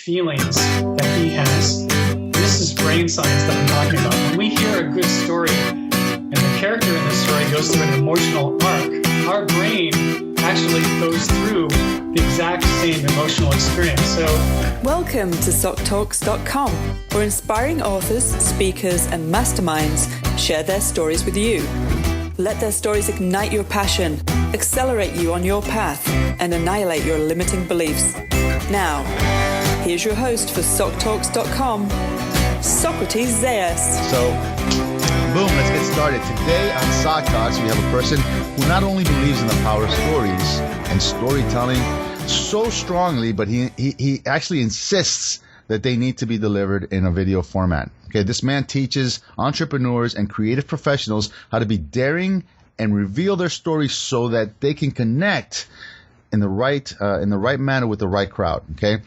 feelings that he has. This is brain science that I'm talking about. When we hear a good story and the character in the story goes through an emotional arc, our brain actually goes through the exact same emotional experience. So, welcome to SocTalks.com, where inspiring authors, speakers, and masterminds share their stories with you. Let their stories ignite your passion, accelerate you on your path, and annihilate your limiting beliefs. Now, here's your host for SocTalks.com, Socrates Zayas. So, boom, let's get started. Today on SocTalks, we have a person who not only believes in the power of stories and storytelling so strongly, but he actually insists that they need to be delivered in a video format. Okay, this man teaches entrepreneurs and creative professionals how to be daring and reveal their stories so that they can connect in the right manner with the right crowd. Okay,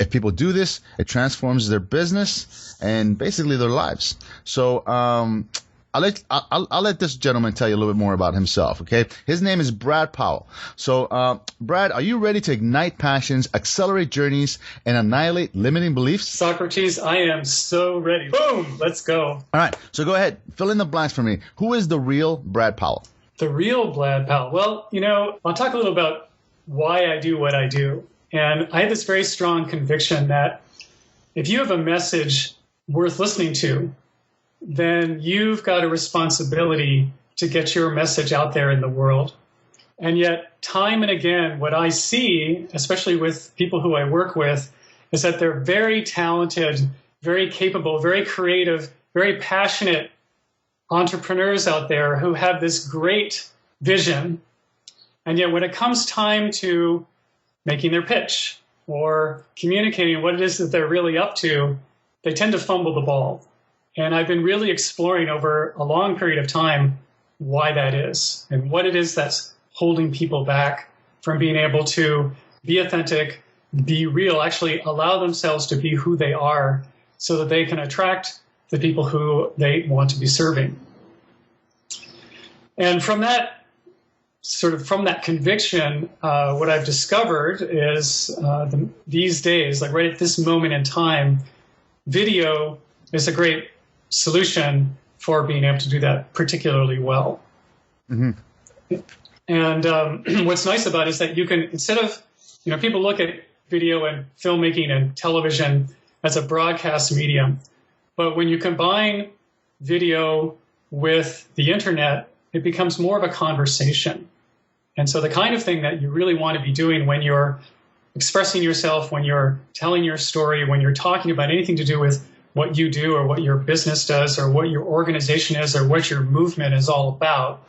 if people do this, it transforms their business and basically their lives. So I'll let this gentleman tell you a little bit more about himself. Okay, his name is Brad Powell. So Brad, are you ready to ignite passions, accelerate journeys, and annihilate limiting beliefs? Socrates, I am so ready. Boom, let's go. All right, so go ahead, fill in the blanks for me. Who is the real Brad Powell? The real Brad Powell. Well, I'll talk a little about why I do what I do. And I have this very strong conviction that if you have a message worth listening to, then you've got a responsibility to get your message out there in the world. And yet, time and again, what I see, especially with people who I work with, is that they're very talented, very capable, very creative, very passionate entrepreneurs out there who have this great vision. And yet, when it comes time to making their pitch or communicating what it is that they're really up to, they tend to fumble the ball. And I've been really exploring over a long period of time why that is and what it is that's holding people back from being able to be authentic, be real, actually allow themselves to be who they are so that they can attract the people who they want to be serving. And from that conviction, what I've discovered is these days, like right at this moment in time, video is a great solution for being able to do that particularly well. Mm-hmm. And what's nice about it is that you can, instead of, people look at video and filmmaking and television as a broadcast medium, but when you combine video with the internet, it becomes more of a conversation. And so the kind of thing that you really want to be doing when you're expressing yourself, when you're telling your story, when you're talking about anything to do with what you do or what your business does or what your organization is or what your movement is all about,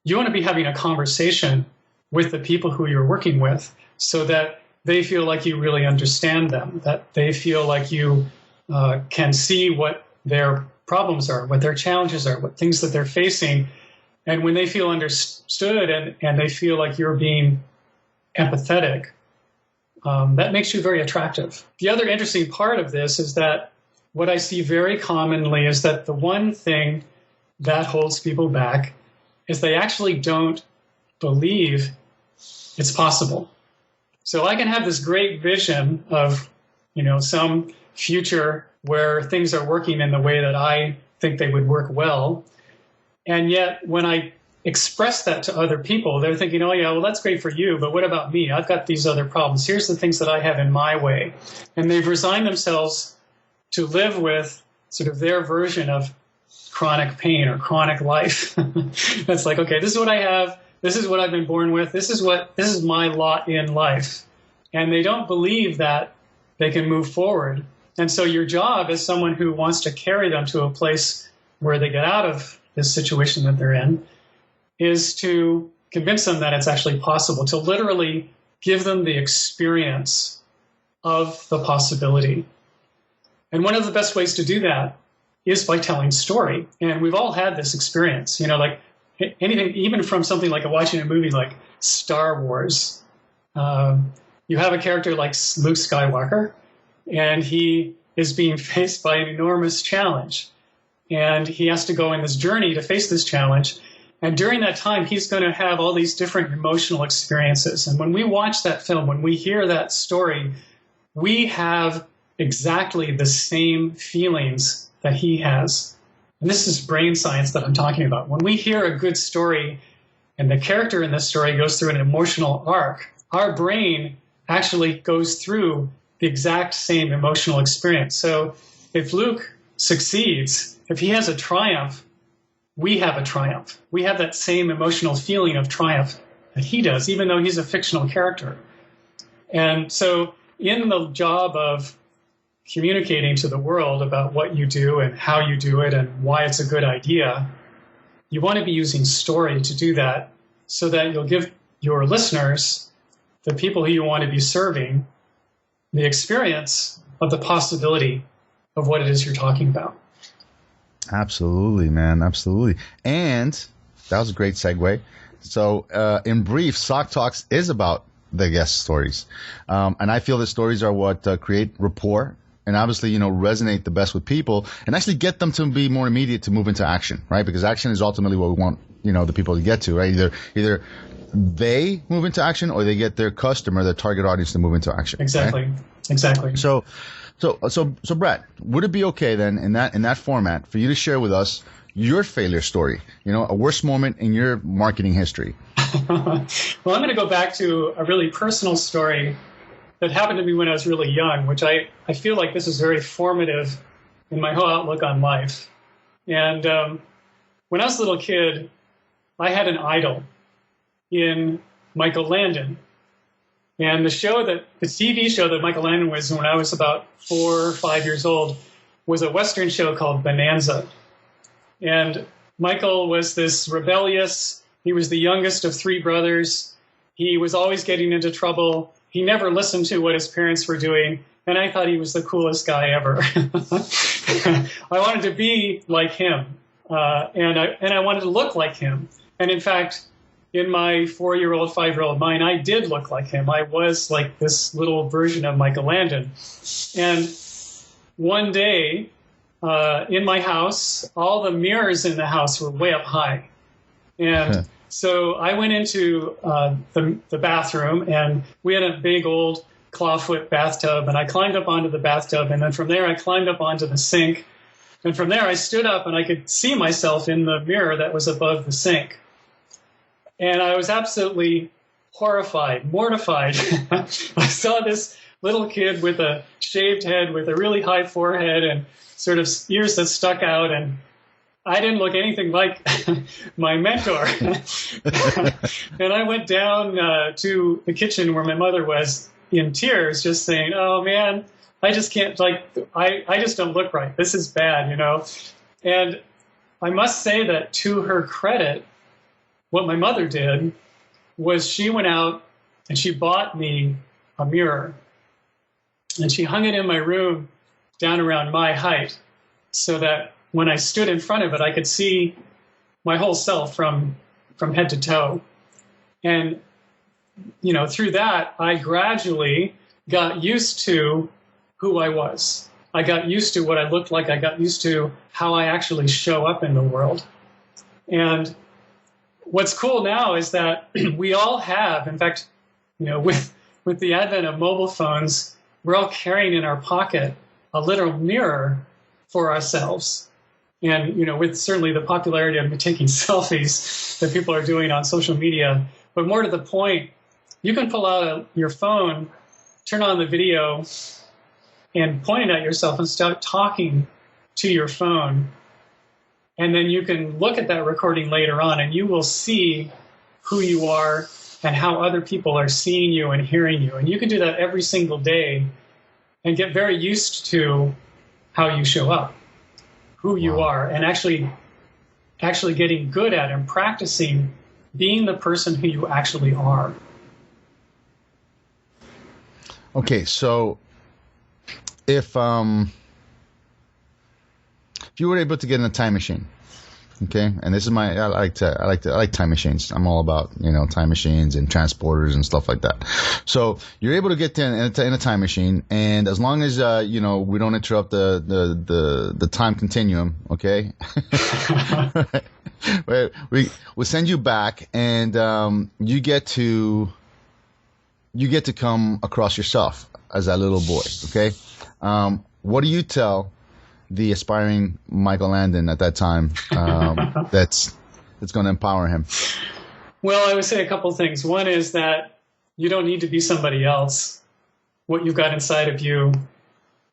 you want to be having a conversation with the people who you're working with so that they feel like you really understand them, that they feel like you can see what their problems are, what their challenges are, what things that they're facing. And when they feel understood and they feel like you're being empathetic, that makes you very attractive. The other interesting part of this is that what I see very commonly is that the one thing that holds people back is they actually don't believe it's possible. So I can have this great vision of, some future where things are working in the way that I think they would work well. And yet when I express that to other people, they're thinking, oh yeah, well, that's great for you, but what about me? I've got these other problems. Here's the things that I have in my way. And they've resigned themselves to live with sort of their version of chronic pain or chronic life. That's like, okay, this is what I have. This is what I've been born with. This is my lot in life. And they don't believe that they can move forward. And so your job as someone who wants to carry them to a place where they get out of this situation that they're in is to convince them that it's actually possible, to literally give them the experience of the possibility. And one of the best ways to do that is by telling story. And we've all had this experience, like anything, even from something like watching a movie like Star Wars. You have a character like Luke Skywalker, and he is being faced by an enormous challenge. And he has to go on this journey to face this challenge. And during that time, he's going to have all these different emotional experiences. And when we watch that film, when we hear that story, we have exactly the same feelings that he has. And this is brain science that I'm talking about. When we hear a good story and the character in the story goes through an emotional arc, our brain actually goes through the exact same emotional experience. So if Luke succeeds, if he has a triumph, we have a triumph. We have that same emotional feeling of triumph that he does, even though he's a fictional character. And so in the job of communicating to the world about what you do and how you do it and why it's a good idea, you want to be using story to do that so that you'll give your listeners, the people who you want to be serving, the experience of the possibility of what it is you're talking about. Absolutely, man. Absolutely. And that was a great segue. So in brief, SocTalks is about the guest stories. And I feel the stories are what create rapport and obviously, resonate the best with people and actually get them to be more immediate to move into action, right? Because action is ultimately what we want, the people to get to, right? Either they move into action or they get their customer, their target audience to move into action. Exactly. Right? Exactly. So Brett, would it be okay then in that format for you to share with us your failure story, a worst moment in your marketing history? Well, I'm going to go back to a really personal story that happened to me when I was really young, which I feel like this is very formative in my whole outlook on life. And when I was a little kid, I had an idol in Michael Landon. And the TV show that Michael Landon was when I was about 4 or 5 years old was a Western show called Bonanza. And Michael was this rebellious, he was the youngest of 3 brothers. He was always getting into trouble. He never listened to what his parents were doing. And I thought he was the coolest guy ever. I wanted to be like him. And I wanted to look like him. And in fact, in my 4-year-old, 5-year-old mind, I did look like him. I was like this little version of Michael Landon. And one day, in my house, all the mirrors in the house were way up high. And so I went into the bathroom, and we had a big old clawfoot bathtub, and I climbed up onto the bathtub, and then from there I climbed up onto the sink. And from there I stood up, and I could see myself in the mirror that was above the sink. And I was absolutely horrified, mortified. I saw this little kid with a shaved head, with a really high forehead and sort of ears that stuck out. And I didn't look anything like my mentor. And I went down to the kitchen where my mother was in tears, just saying, oh, man, I just can't, I just don't look right. This is bad, And I must say that to her credit, what my mother did was she went out and she bought me a mirror. And she hung it in my room down around my height so that when I stood in front of it, I could see my whole self from head to toe. And, through that, I gradually got used to who I was. I got used to what I looked like. I got used to how I actually show up in the world. And what's cool now is that we all have, in fact, with the advent of mobile phones, we're all carrying in our pocket a little mirror for ourselves. And, with certainly the popularity of taking selfies that people are doing on social media, but more to the point, you can pull out your phone, turn on the video, and point it at yourself and start talking to your phone. And then you can look at that recording later on and you will see who you are and how other people are seeing you and hearing you. And you can do that every single day and get very used to how you show up, who you are, and actually getting good at and practicing being the person who you actually are. Okay, so if you were able to get in a time machine, okay, and this is I like time machines. I'm all about time machines and transporters and stuff like that. So you're able to get in a time machine, and as long as we don't interrupt the time continuum, okay, we'll send you back, and you get to you get to come across yourself as that little boy. Okay. What do you tell the aspiring Michael Landon at that time that's going to empower him? Well, I would say a couple things. One is that you don't need to be somebody else. What you've got inside of you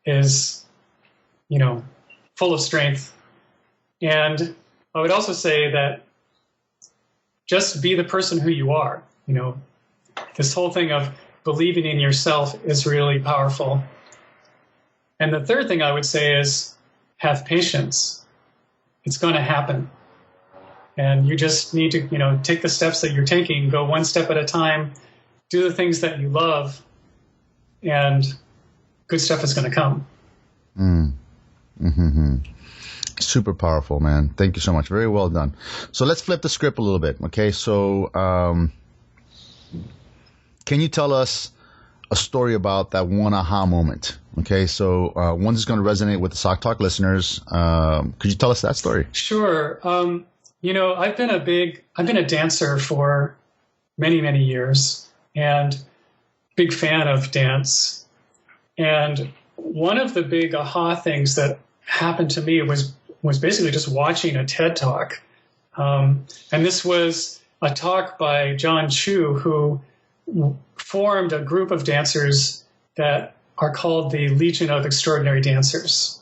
is, full of strength. And I would also say that just be the person who you are. This whole thing of believing in yourself is really powerful. And the third thing I would say is have patience. It's going to happen. And you just need to, take the steps that you're taking, go one step at a time, do the things that you love, and good stuff is going to come. Mm-hmm. Super powerful, man. Thank you so much. Very well done. So let's flip the script a little bit. Okay. So, can you tell us a story about that one aha moment? Okay. So, one that's going to resonate with the Sock Talk listeners. Could you tell us that story? Sure. I've been a dancer for many, many years and big fan of dance. And one of the big aha things that happened to me was basically just watching a TED Talk. And this was a talk by John Chu, who formed a group of dancers that are called the Legion of Extraordinary Dancers.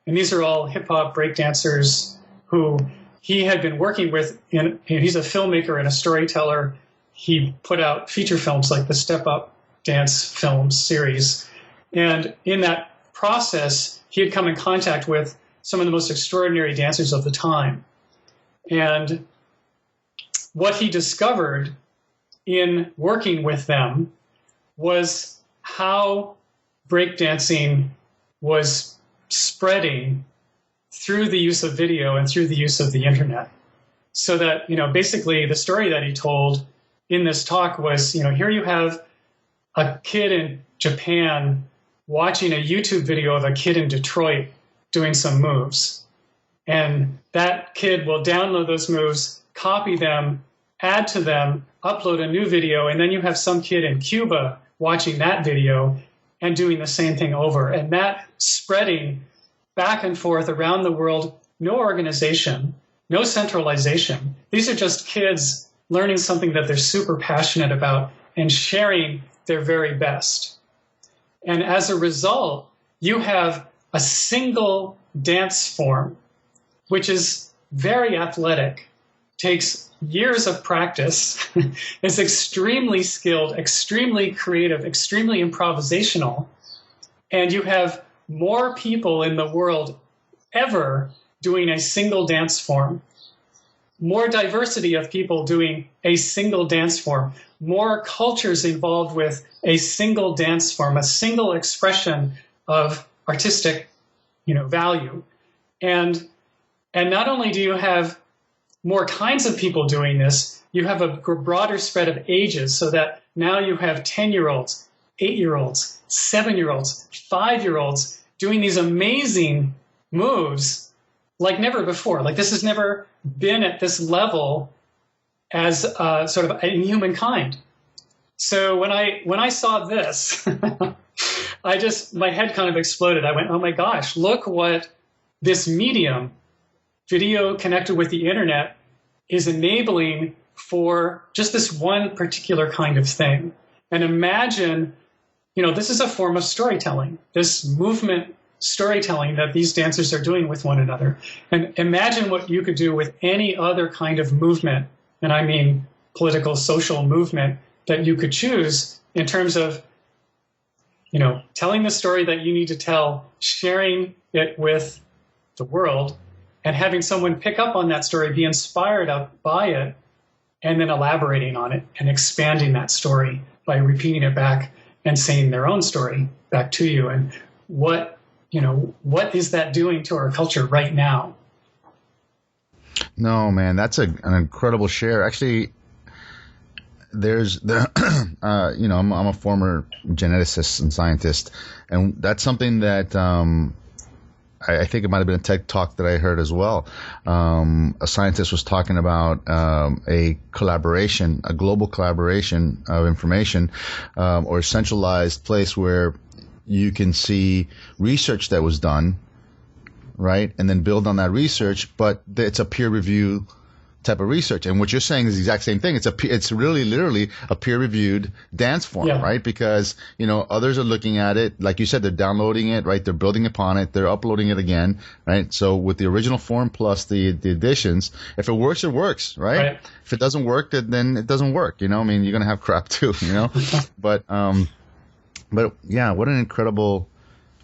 And these are all hip-hop break dancers who he had been working with. He's a filmmaker and a storyteller. He put out feature films like the Step Up Dance Films series. And in that process, he had come in contact with some of the most extraordinary dancers of the time. And what he discovered in working with them was how breakdancing was spreading through the use of video and through the use of the internet. So that, basically the story that he told in this talk was, here you have a kid in Japan watching a YouTube video of a kid in Detroit doing some moves. And that kid will download those moves, copy them, add to them, upload a new video, and then you have some kid in Cuba watching that video and doing the same thing over. And that spreading back and forth around the world, no organization, no centralization. These are just kids learning something that they're super passionate about and sharing their very best. And as a result, you have a single dance form, which is very athletic, takes years of practice, is extremely skilled, extremely creative, extremely improvisational, and you have more people in the world ever doing a single dance form, more diversity of people doing a single dance form, more cultures involved with a single dance form, a single expression of artistic, value. And not only do you have more kinds of people doing this, you have a broader spread of ages, so that now you have 10-year-olds, 8-year-olds, 7-year-olds, 5-year-olds doing these amazing moves like never before. Like this has never been at this level as sort of in humankind. So when I saw this, my head kind of exploded. I went, oh my gosh, look what this medium, video connected with the internet, is enabling for just this one particular kind of thing. And imagine, this is a form of storytelling, this movement storytelling that these dancers are doing with one another. And imagine what you could do with any other kind of movement, and I mean political, social movement, that you could choose in terms of, telling the story that you need to tell, sharing it with the world, and having someone pick up on that story, be inspired by it, and then elaborating on it and expanding that story by repeating it back and saying their own story back to you. And what is that doing to our culture right now? No, man, that's an incredible share. Actually, there's I'm a former geneticist and scientist, and that's something that I think it might have been a TED Talk that I heard as well. A scientist was talking about a collaboration, a global collaboration of information, or a centralized place where you can see research that was done, right, and then build on that research, but it's a peer review type of research. And what you're saying is the exact same thing. It's really literally a peer-reviewed dance form, right? Because, others are looking at it. Like you said, they're downloading it, right? They're building upon it. They're uploading it again, right? So with the original form plus the additions, if it works, it works, right? If it doesn't work, then it doesn't work. You're going to have crap too, But yeah, what an incredible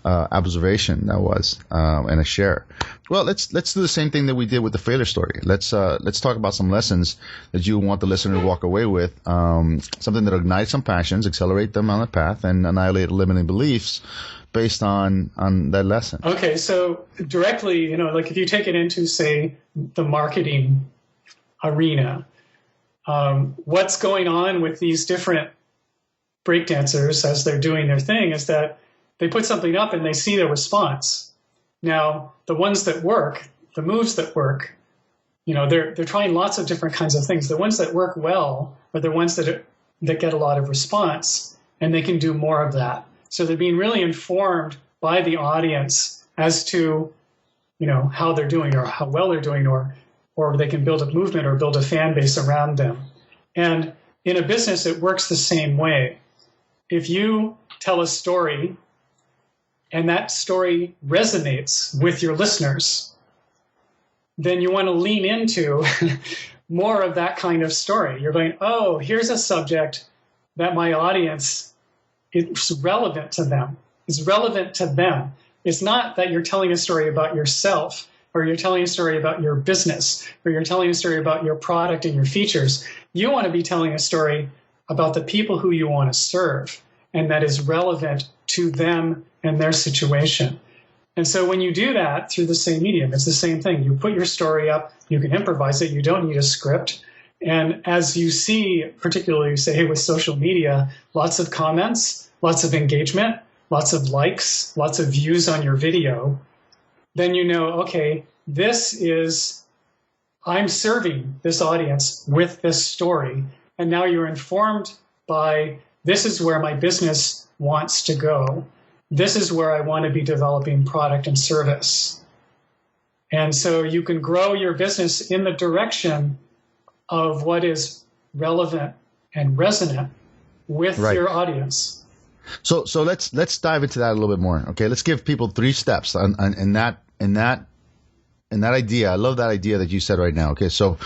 observation that was, and a share. Well, let's do the same thing that we did with the failure story. Let's talk about some lessons that you want the listener to walk away with, something that ignites some passions, accelerate them on the path, and annihilate limiting beliefs based on that lesson. Okay, so directly, like if you take it into, say, the marketing arena, what's going on with these different breakdancers as they're doing their thing is that they put something up and they see the response. Now, the ones that work, the moves that work, they're trying lots of different kinds of things. The ones that work well are the ones that get a lot of response, and they can do more of that. So they're being really informed by the audience as to, how they're doing or how well they're doing, or they can build a movement or build a fan base around them. And in a business, it works the same way. If you tell a story and that story resonates with your listeners, then you want to lean into more of that kind of story. You're going, oh, here's a subject that my audience is relevant to them. It's relevant to them. It's not that you're telling a story about yourself, or you're telling a story about your business, or you're telling a story about your product and your features. You want to be telling a story about the people who you want to serve, and that is relevant to them and their situation. And so when you do that through the same medium, it's the same thing. You put your story up, you can improvise it, you don't need a script. And as you see, particularly say with social media, lots of comments, lots of engagement, lots of likes, lots of views on your video, then okay, I'm serving this audience with this story. And now you're informed by, this is where my business wants to go. This is where I want to be developing product and service. And so you can grow your business in the direction of what is relevant and resonant with your audience. So let's dive into that a little bit more. Okay, let's give people 3 steps in that idea. I love that idea that you said right now. Okay, so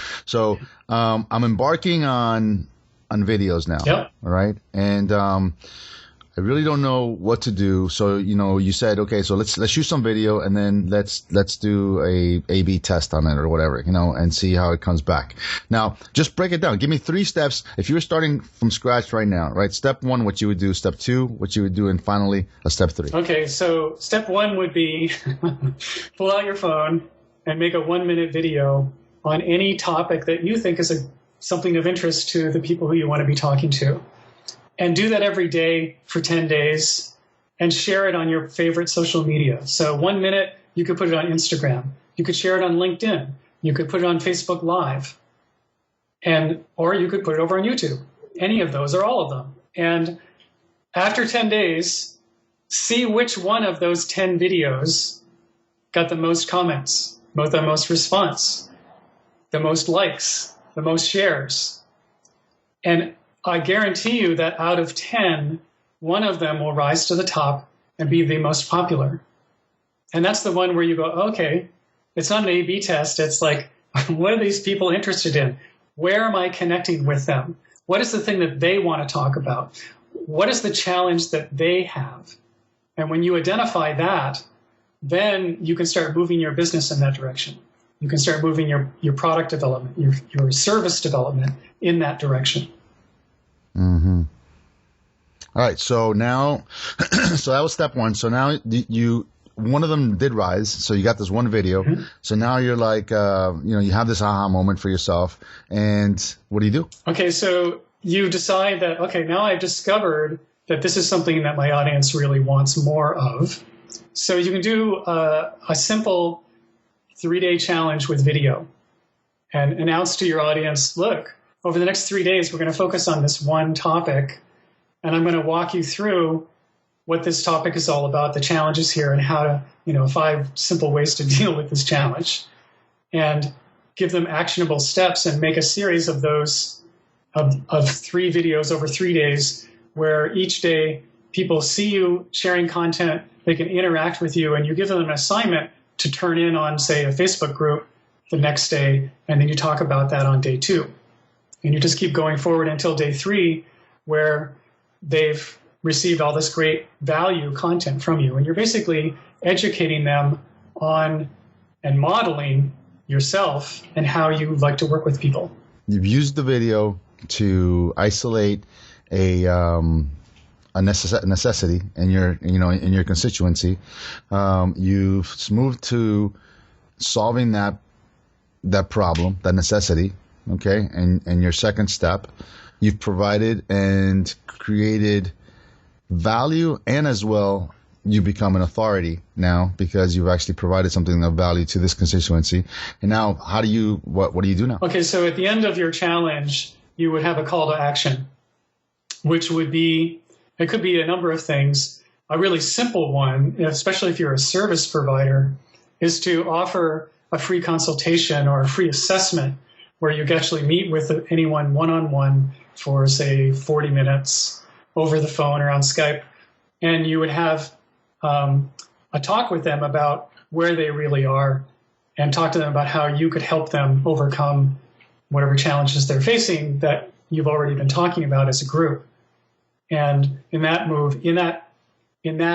I'm embarking on videos now. Yep. All right, and I really don't know what to do. So, you said, okay, so let's shoot some video and then let's do a A/B test on it or whatever, and see how it comes back. Now, just break it down. Give me 3 steps. If you were starting from scratch right now, right? Step 1, what you would do. Step 2, what you would do. And finally, a step 3. Okay. So step 1 would be pull out your phone and make a 1-minute video on any topic that you think is something of interest to the people who you want to be talking to. And do that every day for 10 days and share it on your favorite social media. So 1 minute, you could put it on Instagram. You could share it on LinkedIn. You could put it on Facebook Live. Or you could put it over on YouTube. Any of those or all of them. And after 10 days, see which one of those 10 videos got the most comments, the most response, the most likes, the most shares. And I guarantee you that out of 10, one of them will rise to the top and be the most popular. And that's the one where you go, okay, it's not an A/B test. It's like, what are these people interested in? Where am I connecting with them? What is the thing that they want to talk about? What is the challenge that they have? And when you identify that, then you can start moving your business in that direction. You can start moving your product development, your service development in that direction. Mm-hmm. All right. So now, so that was step 1. So now one of them did rise. So you got this one video. Mm-hmm. So now you're like, you have this aha moment for yourself. And what do you do? Okay. So you decide that, okay, now I've discovered that this is something that my audience really wants more of. So you can do a simple 3-day challenge with video and announce to your audience, look, over the next 3 days, we're going to focus on this one topic, and I'm going to walk you through what this topic is all about, the challenges here, and how to, 5 simple ways to deal with this challenge, and give them actionable steps and make a series of those, of 3 videos over 3 days, where each day people see you sharing content, they can interact with you, and you give them an assignment to turn in on, say, a Facebook group the next day, and then you talk about that on day 2. And you just keep going forward until day 3, where they've received all this great value content from you. And you're basically educating them on and modeling yourself and how you like to work with people. You've used the video to isolate a necessity in your constituency. You've moved to solving that problem, that necessity. Okay, and your second step, you've provided and created value, and as well, you become an authority now because you've actually provided something of value to this constituency. And now, what do you do now? Okay, so at the end of your challenge, you would have a call to action, which would be, it could be a number of things. A really simple one, especially if you're a service provider, is to offer a free consultation or a free assessment where you can actually meet with anyone one-on-one for, say, 40 minutes over the phone or on Skype. And you would have a talk with them about where they really are and talk to them about how you could help them overcome whatever challenges they're facing that you've already been talking about as a group. And in that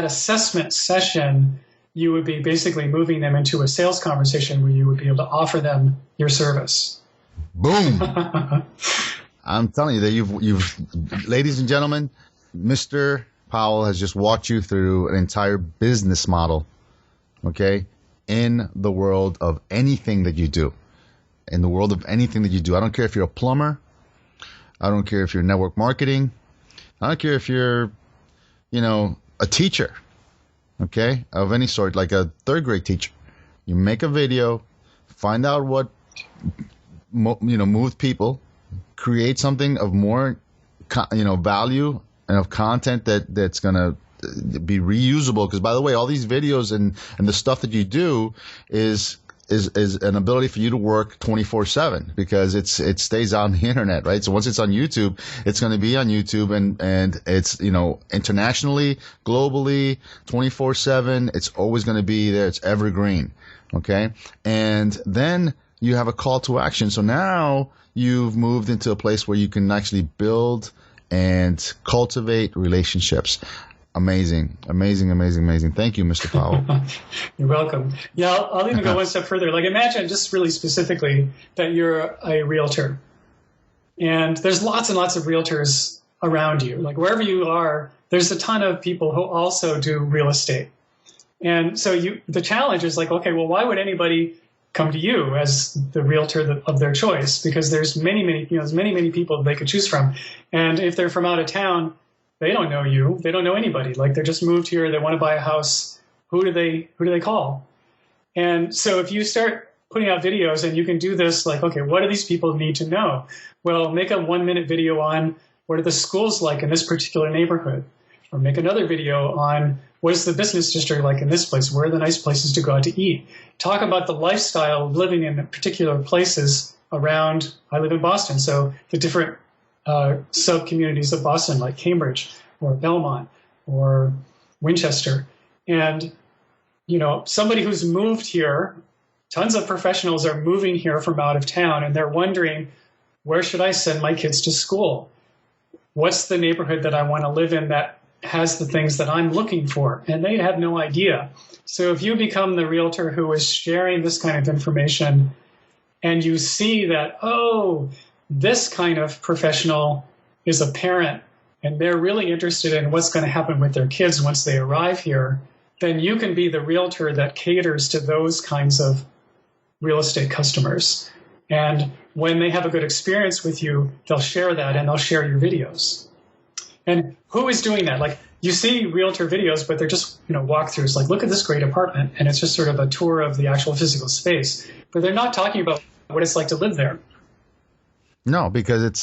assessment session, you would be basically moving them into a sales conversation where you would be able to offer them your service. Boom. I'm telling you that you've, ladies and gentlemen, Mr. Powell has just walked you through an entire business model, okay, in the world of anything that you do. In the world of anything that you do. I don't care if you're a plumber. I don't care if you're network marketing. I don't care if you're, a teacher, okay, of any sort, like a 3rd grade teacher. You make a video, find out what moved people, create something of more, value and of content that's going to be reusable. Because, by the way, all these videos and the stuff that you do is an ability for you to work 24/7 because it stays on the internet, right? So once it's on YouTube, it's going to be on YouTube and it's, internationally, globally, 24/7. It's always going to be there. It's evergreen. Okay. And then you have a call to action. So now you've moved into a place where you can actually build and cultivate relationships. Amazing. Thank you, Mr. Powell. You're welcome. Yeah, I'll even go one step further. Like, imagine just really specifically that you're a realtor, and there's lots and lots of realtors around you. Like, wherever you are, there's a ton of people who also do real estate. And so the challenge is like, okay, well, why would anybody come to you as the realtor of their choice? Because there's many people they could choose from. And if they're from out of town, they don't know you. They don't know anybody. Like, they're just moved here. They want to buy a house. Who do they call? And so if you start putting out videos and you can do this, like, okay, what do these people need to know? Well, make a 1-minute video on what are the schools like in this particular neighborhood, or make another video on what is the business district like in this place? Where are the nice places to go out to eat? Talk about the lifestyle of living in particular places around. I live in Boston, so the different sub-communities of Boston, like Cambridge or Belmont or Winchester. And, somebody who's moved here, tons of professionals are moving here from out of town, and they're wondering, where should I send my kids to school? What's the neighborhood that I want to live in that has the things that I'm looking for? And they have no idea. So if you become the realtor who is sharing this kind of information, and you see that, oh, this kind of professional is a parent and they're really interested in what's going to happen with their kids once they arrive here, then you can be the realtor that caters to those kinds of real estate customers. And when they have a good experience with you, they'll share that and they'll share your videos. And who is doing that? Like, you see realtor videos, but they're just, walkthroughs. Like, look at this great apartment. And it's just sort of a tour of the actual physical space. But they're not talking about what it's like to live there. No, because it's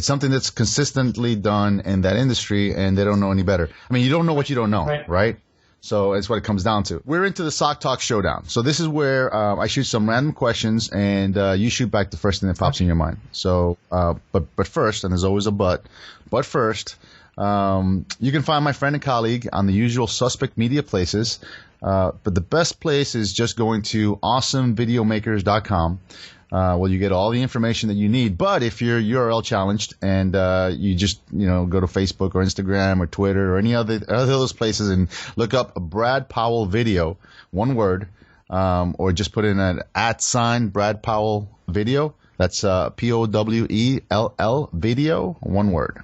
something that's consistently done in that industry, and they don't know any better. I mean, you don't know what you don't know, right? So it's what it comes down to. We're into the SocTalks showdown. So this is where I shoot some random questions, and you shoot back the first thing that pops in your mind. So, but first, and there's always a but first, you can find my friend and colleague on the usual suspect media places. But the best place is just going to awesomevideomakers.com. Well, you get all the information that you need. But if you're URL challenged and you just go to Facebook or Instagram or Twitter or any other those places and look up a Brad Powell video, one word, or just put in an @ Brad Powell video. That's POWELL video, one word.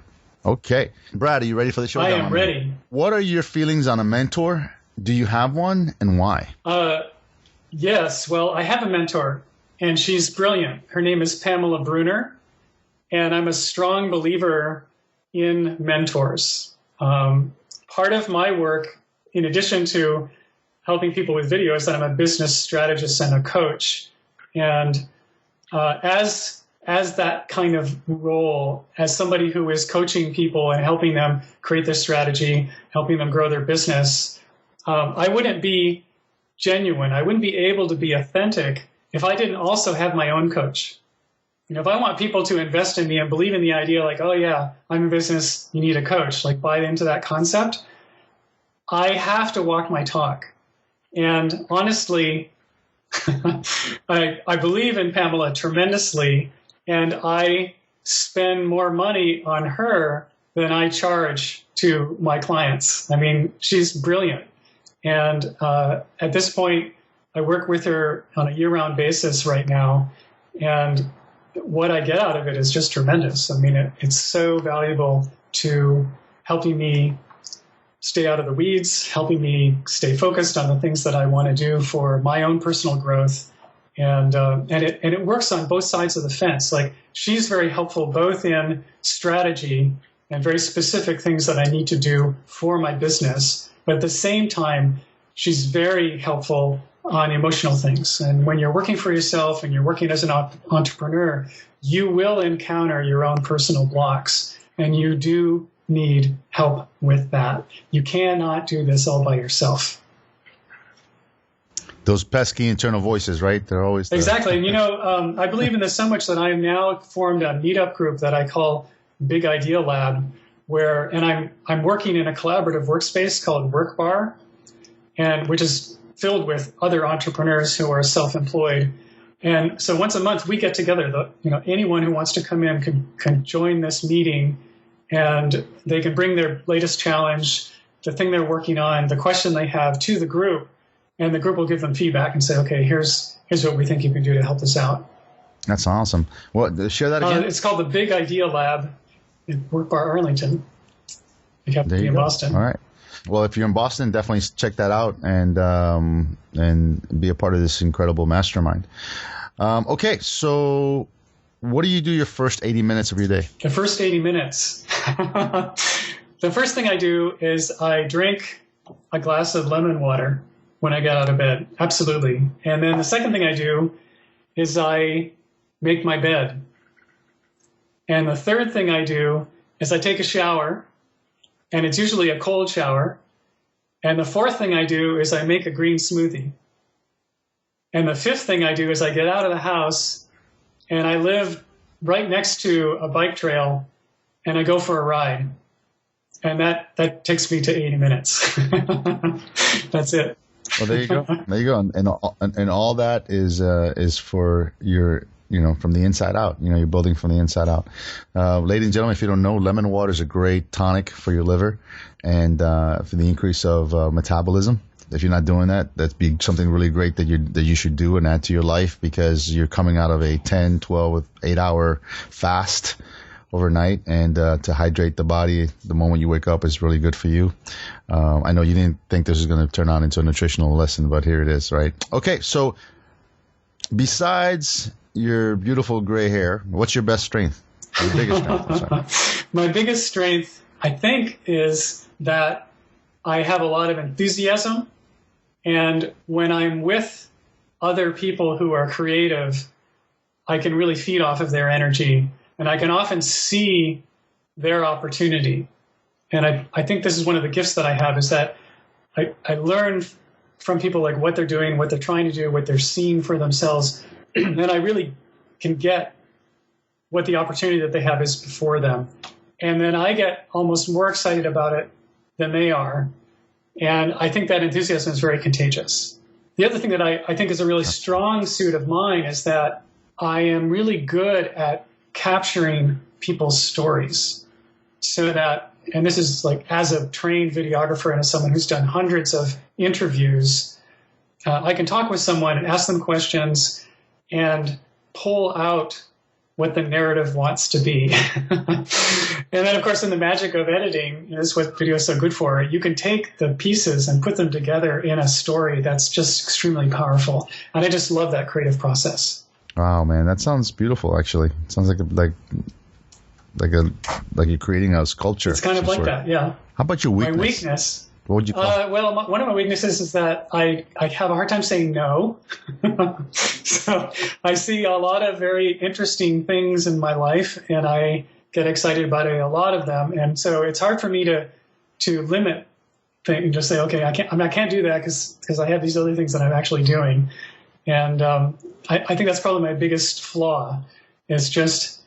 Okay, Brad, are you ready for the show? I am ready. What are your feelings on a mentor? Do you have one, and why? Yes. Well, I have a mentor. And she's brilliant. Her name is Pamela Bruner, and I'm a strong believer in mentors. Part of my work, in addition to helping people with video, is that I'm a business strategist and a coach. And as that kind of role, as somebody who is coaching people and helping them create their strategy, helping them grow their business, I wouldn't be genuine. I wouldn't be able to be authentic if I didn't also have my own coach. If I want people to invest in me and believe in the idea, like, oh yeah, I'm in business, you need a coach, like buy into that concept, I have to walk my talk. And honestly, I believe in Pamela tremendously, and I spend more money on her than I charge to my clients. I mean, she's brilliant. And at this point, I work with her on a year-round basis right now, and what I get out of it is just tremendous. I mean, it's so valuable to helping me stay out of the weeds, helping me stay focused on the things that I want to do for my own personal growth, and it works on both sides of the fence. Like, she's very helpful both in strategy and very specific things that I need to do for my business, but at the same time, she's very helpful on emotional things. And when you're working for yourself and you're working as an entrepreneur, you will encounter your own personal blocks, and you do need help with that. You cannot do this all by yourself. Those pesky internal voices, right? They're always there. Exactly. And I believe in this so much that I have now formed a meetup group that I call Big Idea Lab, and I'm working in a collaborative workspace called Work Bar, and which is filled with other entrepreneurs who are self-employed. And so once a month we get together. Anyone who wants to come in can join this meeting, and they can bring their latest challenge, the thing they're working on, the question they have to the group, and the group will give them feedback and say, okay, here's what we think you can do to help us out. That's awesome. Well, share that again. It's called the Big Idea Lab in Work Bar, Arlington. You have to be in Boston. All right. Well, if you're in Boston, definitely check that out and be a part of this incredible mastermind. Okay, so what do you do your first 80 minutes of your day? The first 80 minutes. The first thing I do is I drink a glass of lemon water when I get out of bed. Absolutely. And then the second thing I do is I make my bed. And the third thing I do is I take a shower. And it's usually a cold shower. And the fourth thing I do is I make a green smoothie. And the fifth thing I do is I get out of the house, and I live right next to a bike trail, and I go for a ride. And that takes me to 80 minutes. That's it. Well, there you go. There you go. And all that is for your, from the inside out. You're building from the inside out. Ladies and gentlemen, if you don't know, lemon water is a great tonic for your liver and for the increase of metabolism. If you're not doing that, that'd be something really great that you should do and add to your life, because you're coming out of a 10, 12, 8-hour fast overnight, and to hydrate the body the moment you wake up is really good for you. I know you didn't think this was going to turn out into a nutritional lesson, but here it is, right? Okay, so besides your beautiful gray hair, what's your best strength? Your biggest strength? My biggest strength, I think, is that I have a lot of enthusiasm. And when I'm with other people who are creative, I can really feed off of their energy. And I can often see their opportunity. And I think this is one of the gifts that I have, is that I learn from people like what they're doing, what they're trying to do, what they're seeing for themselves. And I really can get what the opportunity that they have is before them. And then I get almost more excited about it than they are. And I think that enthusiasm is very contagious. The other thing that I think is a really strong suit of mine is that I am really good at capturing people's stories. So that, and this is like as a trained videographer and as someone who's done hundreds of interviews, I can talk with someone and ask them questions and pull out what the narrative wants to be. And then, of course, in the magic of editing, this is what video is so good for. You can take the pieces and put them together in a story that's just extremely powerful. And I just love that creative process. Wow, man, that sounds beautiful. Actually, it sounds like you're creating a sculpture. It's kind of like that, yeah. How about your weakness? My weakness. What would you call it? Well, one of my weaknesses is that I have a hard time saying no. So I see a lot of very interesting things in my life, and I get excited about a lot of them. And so it's hard for me to limit things and just say, okay, I can't do that because I have these other things that I'm actually doing. And I think that's probably my biggest flaw, is just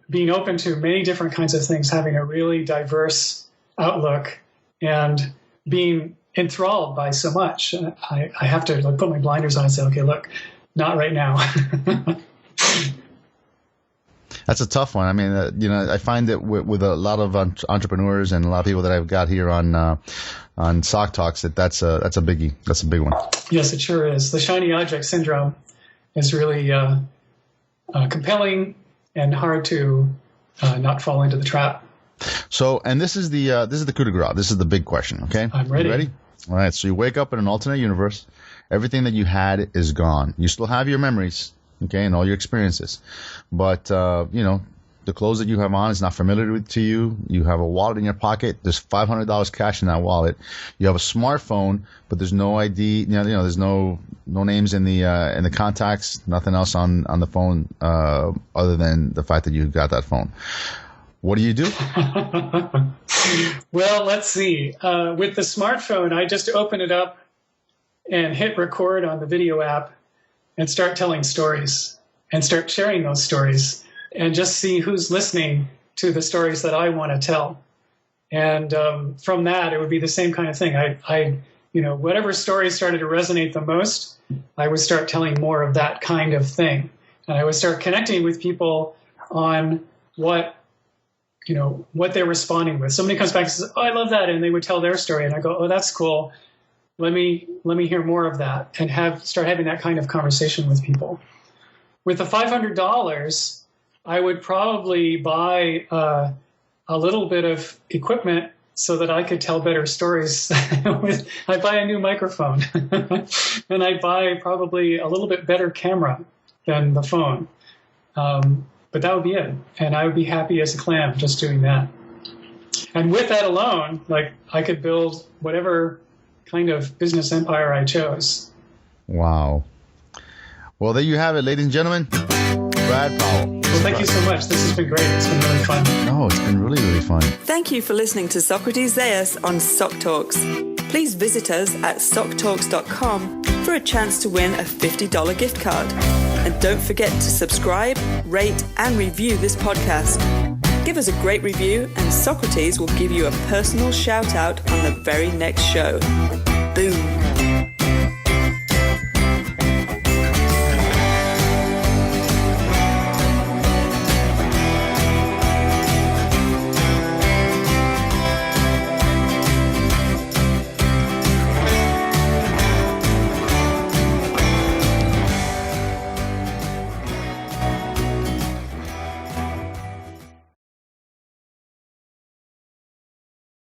being open to many different kinds of things, having a really diverse outlook, and being enthralled by so much. I have to put my blinders on and say, okay, look, not right now. That's a tough one. I mean, I find that with a lot of entrepreneurs and a lot of people that I've got here on SocTalks, that's a biggie. That's a big one. Yes, it sure is. The shiny object syndrome is really compelling and hard to not fall into the trap. So, and this is the coup de grace. This is the big question. Okay, I'm ready. You ready? All right. So you wake up in an alternate universe. Everything that you had is gone. You still have your memories, okay, and all your experiences, but the clothes that you have on is not familiar to you. You have a wallet in your pocket. There's $500 cash in that wallet. You have a smartphone, but there's no ID. There's no names in the contacts. Nothing else on the phone other than the fact that you got that phone. What do you do? Well, let's see. With the smartphone, I just open it up and hit record on the video app and start telling stories and start sharing those stories and just see who's listening to the stories that I want to tell. And from that, it would be the same kind of thing. I whatever story started to resonate the most, I would start telling more of that kind of thing. And I would start connecting with people on what they're responding with. Somebody comes back and says, "Oh, I love that," and they would tell their story, and I go, "Oh, that's cool. Let me hear more of that," and start having that kind of conversation with people. With the $500, I would probably buy a little bit of equipment so that I could tell better stories. I'd buy a new microphone, and I'd buy probably a little bit better camera than the phone. But that would be it. And I would be happy as a clam just doing that. And with that alone, I could build whatever kind of business empire I chose. Wow. Well, there you have it, ladies and gentlemen. Brad Powell. Well, thank you so much. This has been great. It's been really fun. No, it's been really, really fun. Thank you for listening to Socrates Zayas on SocTalks. Please visit us at SocTalks.com for a chance to win a $50 gift card. And don't forget to subscribe, rate, and review this podcast. Give us a great review, and Socrates will give you a personal shout out on the very next show.